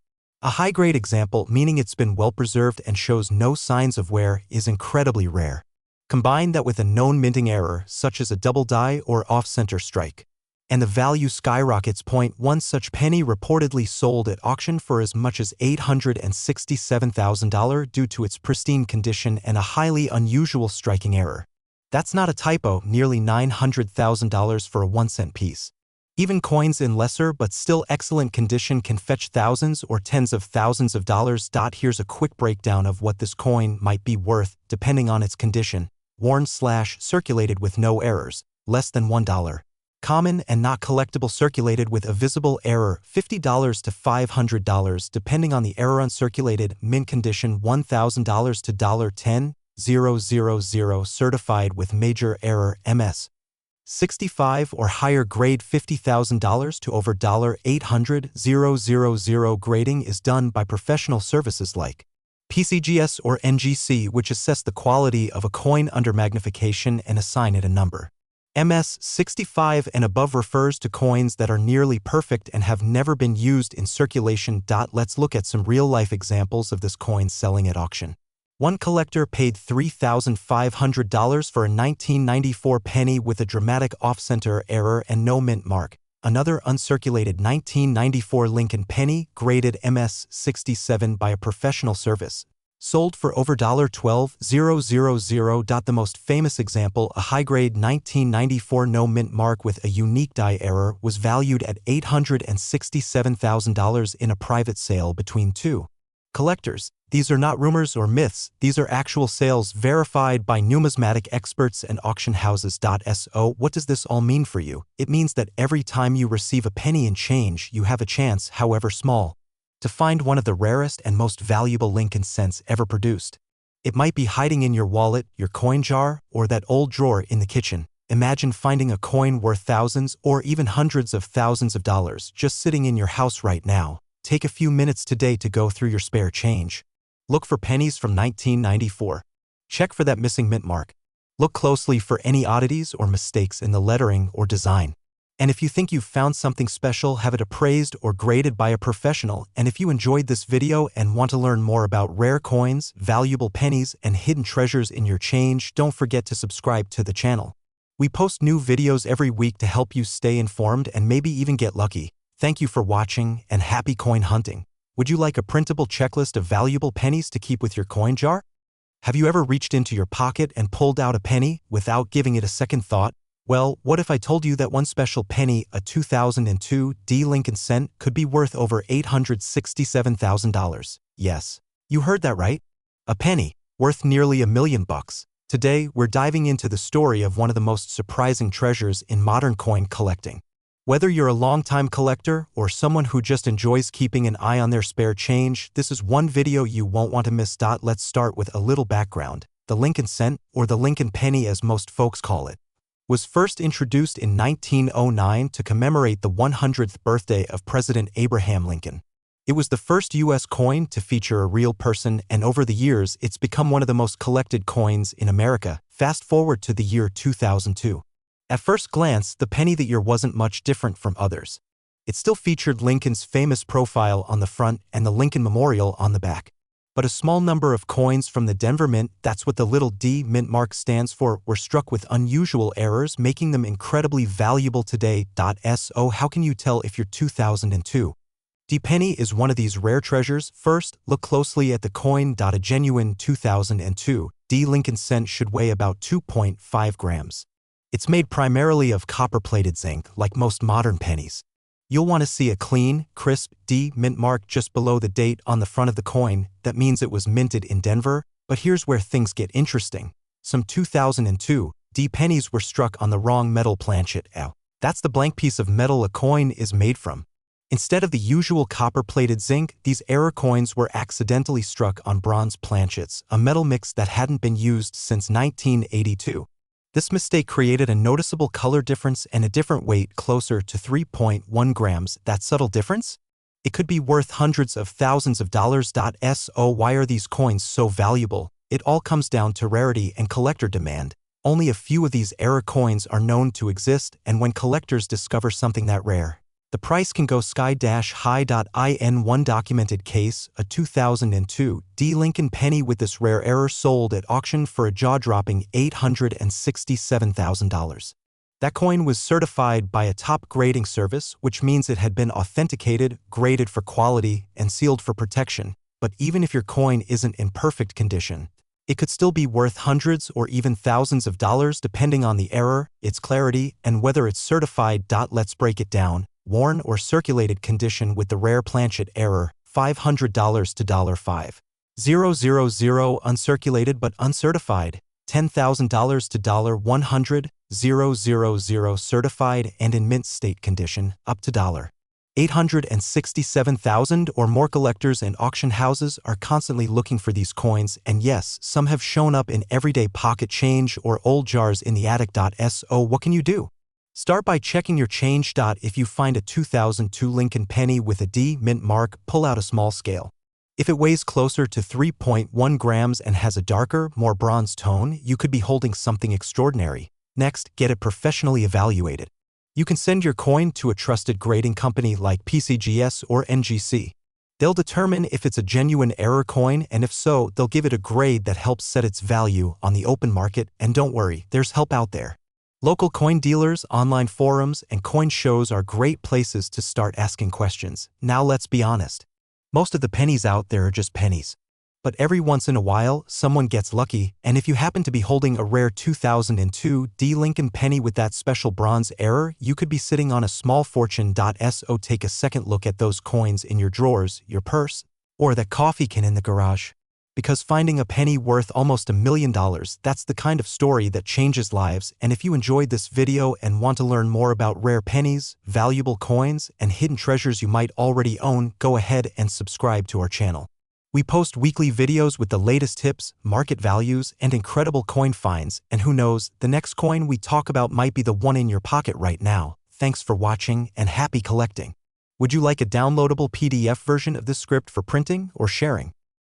[SPEAKER 1] A high-grade example, meaning it's been well-preserved and shows no signs of wear, is incredibly rare. Combine that with a known minting error, such as a double die or off-center strike, and the value skyrockets. One such penny reportedly sold at auction for as much as $867,000 due to its pristine condition and a highly unusual striking error. That's not a typo, nearly $900,000 for a 1-cent piece. Even coins in lesser but still excellent condition can fetch thousands or tens of thousands of dollars. Here's a quick breakdown of what this coin might be worth, depending on its condition. Worn/circulated with no errors, less than $1. Common and not collectible, circulated with a visible error, $50 to $500 depending on the error. Uncirculated, mint condition, $1,000 to $10,000. Certified with major error, MS 65 or higher grade, $50,000 to over $800,000. Grading is done by professional services like PCGS or NGC, which assess the quality of a coin under magnification and assign it a number. MS 65 and above refers to coins that are nearly perfect and have never been used in circulation. Let's look at some real-life examples of this coin selling at auction. One collector paid $3,500 for a 1994 penny with a dramatic off-center error and no mint mark. Another uncirculated 1994 Lincoln penny, graded MS 67 by a professional service, sold for over $12,000. The most famous example, a high-grade 1994 no mint mark with a unique die error, was valued at $867,000 in a private sale between two collectors. These are not rumors or myths, these are actual sales verified by numismatic experts and auction houses. So what does this all mean for you? It means that every time you receive a penny in change, you have a chance, however small, to find one of the rarest and most valuable Lincoln cents ever produced. It might be hiding in your wallet, your coin jar, or that old drawer in the kitchen. Imagine finding a coin worth thousands or even hundreds of thousands of dollars just sitting in your house right now. Take a few minutes today to go through your spare change. Look for pennies from 1994. Check for that missing mint mark. Look closely for any oddities or mistakes in the lettering or design. And if you think you've found something special, have it appraised or graded by a professional. And if you enjoyed this video and want to learn more about rare coins, valuable pennies, and hidden treasures in your change, don't forget to subscribe to the channel. We post new videos every week to help you stay informed and maybe even get lucky. Thank you for watching, and happy coin hunting. Would you like a printable checklist of valuable pennies to keep with your coin jar? Have you ever reached into your pocket and pulled out a penny without giving it a second thought? Well, what if I told you that one special penny, a 2002 D Lincoln cent, could be worth over $867,000? Yes, you heard that right. A penny, worth nearly $1 million. Today, we're diving into the story of one of the most surprising treasures in modern coin collecting. Whether you're a longtime collector or someone who just enjoys keeping an eye on their spare change, this is one video you won't want to miss. Let's start with a little background. The Lincoln cent, or the Lincoln penny as most folks call it, was first introduced in 1909 to commemorate the 100th birthday of President Abraham Lincoln. It was the first U.S. coin to feature a real person, and over the years, it's become one of the most collected coins in America. Fast forward to the year 2002. At first glance, the penny that year wasn't much different from others. It still featured Lincoln's famous profile on the front and the Lincoln Memorial on the back. But a small number of coins from the Denver Mint, that's what the little D mint mark stands for, were struck with unusual errors, making them incredibly valuable today. So how can you tell if your 2002 D penny is one of these rare treasures? First, look closely at the coin. A genuine 2002 D Lincoln cent should weigh about 2.5 grams. It's made primarily of copper-plated zinc, like most modern pennies. You'll want to see a clean, crisp D mint mark just below the date on the front of the coin. That means it was minted in Denver. But here's where things get interesting. Some 2002 D pennies were struck on the wrong metal planchet. That's the blank piece of metal a coin is made from. Instead of the usual copper-plated zinc, these error coins were accidentally struck on bronze planchets, a metal mix that hadn't been used since 1982. This mistake created a noticeable color difference and a different weight, closer to 3.1 grams. That subtle difference? It could be worth hundreds of thousands of dollars. So why are these coins so valuable? It all comes down to rarity and collector demand. Only a few of these error coins are known to exist, and when collectors discover something that rare, the price can go sky-high. In one documented case, a 2002 D Lincoln penny with this rare error sold at auction for a jaw-dropping $867,000. That coin was certified by a top grading service, which means it had been authenticated, graded for quality, and sealed for protection. But even if your coin isn't in perfect condition, it could still be worth hundreds or even thousands of dollars depending on the error, its clarity, and whether it's certified. Let's break it down. Worn or circulated condition with the rare planchet error, $500 to $5,000. Uncirculated but uncertified, $10,000 to $100. Certified and in mint state condition, up to $867,000 or more. Collectors and auction houses are constantly looking for these coins, and yes, some have shown up in everyday pocket change or old jars in the attic. So what can you do? Start by checking your change. If you find a 2002 Lincoln penny with a D mint mark, pull out a small scale. If it weighs closer to 3.1 grams and has a darker, more bronze tone, you could be holding something extraordinary. Next, get it professionally evaluated. You can send your coin to a trusted grading company like PCGS or NGC. They'll determine if it's a genuine error coin, and if so, they'll give it a grade that helps set its value on the open market. And don't worry, there's help out there. Local coin dealers, online forums, and coin shows are great places to start asking questions. Now let's be honest. Most of the pennies out there are just pennies. But every once in a while, someone gets lucky, and if you happen to be holding a rare 2002 D Lincoln penny with that special bronze error, you could be sitting on a small fortune. So take a second look at those coins in your drawers, your purse, or that coffee can in the garage. Because finding a penny worth almost $1 million, that's the kind of story that changes lives. And if you enjoyed this video and want to learn more about rare pennies, valuable coins, and hidden treasures you might already own, go ahead and subscribe to our channel. We post weekly videos with the latest tips, market values, and incredible coin finds. And who knows, the next coin we talk about might be the one in your pocket right now. Thanks for watching and happy collecting. Would you like a downloadable PDF version of this script for printing or sharing?